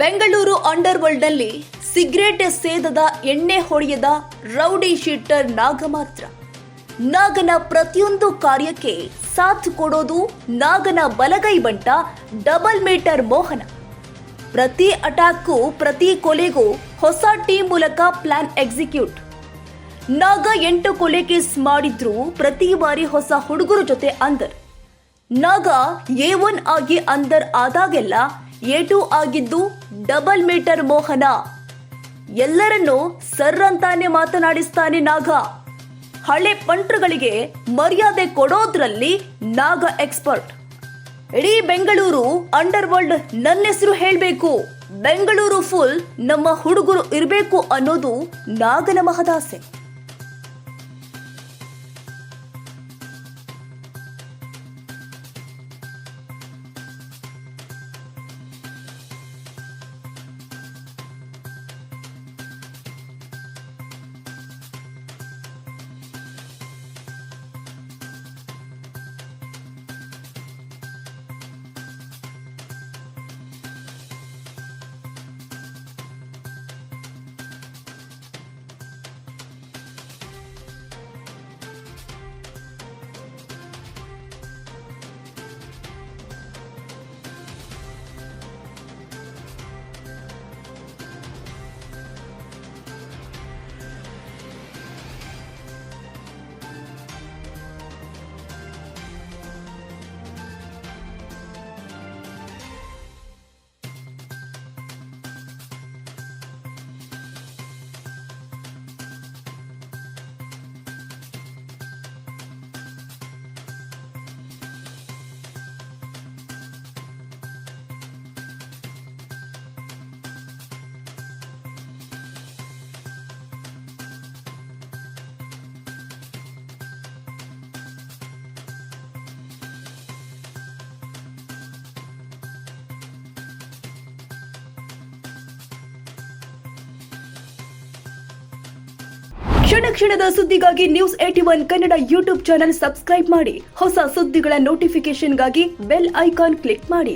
Bengaluru ಅಂಡರ್ವರ್ಲ್ಡ್ನಲ್ಲಿ cigarette ಸೇದದ ಎಣ್ಣೆ ಹೊಡೆಯದ rowdy sheeter ನಾಗ ಮಾತ್ರ. ನಾಗನ ಪ್ರತಿಯೊಂದು ಕಾರ್ಯಕ್ಕೆ ಸಾಥ್ ಕೊಡೋದು ನಾಗನ ಬಲಗೈ ಬಂಟ ಡಬಲ್ ಮೀಟರ್ ಮೋಹನ. ಪ್ರತಿ ಅಟ್ಯಾಕ್ಗೂ ಪ್ರತಿ ಕೊಲೆಗೂ ಹೊಸ ಟೀಮ್ ಮೂಲಕ ಪ್ಲಾನ್ ಎಕ್ಸಿಕ್ಯೂಟ್. ನಾಗ 8 ಕೊಲೆ ಕೇಸ್ ಮಾಡಿದ್ರು ಪ್ರತಿ ಬಾರಿ ಹೊಸ ಹುಡುಗರ ಜೊತೆ ಅಂದರ್. ನಾಗ A1 ಆಗಿ ಅಂದರ್ ಆದಾಗೆಲ್ಲ A2 ಆಗಿದ್ದು ಡಬಲ್ ಮೀಟರ್ ಮೋಹನ. ಎಲ್ಲರನ್ನೂ ಸರ್ ಅಂತಾನೆ ಮಾತನಾಡಿಸ್ತಾನೆ ನಾಗ. ಹಳೆ ಪಂಟ್ರುಗಳಿಗೆ ಮರ್ಯಾದೆ ಕೊಡೋದ್ರಲ್ಲಿ ನಾಗ ಎಕ್ಸ್ಪರ್ಟ್. ಇಡೀ ಬೆಂಗಳೂರು ಅಂಡರ್ವರ್ಲ್ಡ್ ನನ್ನ ಹೆಸರು ಹೇಳಬೇಕು, ಬೆಂಗಳೂರು ಫುಲ್ ನಮ್ಮ ಹುಡುಗರು ಇರಬೇಕು ಅನ್ನೋದು ನಾಗನ ಮಹದಾಸೆ. ಕ್ಷಣ ಕ್ಷಣದ ಸುದ್ದಿಗಾಗಿ News81 Kannada YouTube channel subscribe ಮಾಡಿ. ಹೊಸ ಸುದ್ದಿಗಳ ನೋಟಿಫಿಕೇಶನ್ಗಾಗಿ ಬೆಲ್ ಐಕಾನ್ ಕ್ಲಿಕ್ ಮಾಡಿ.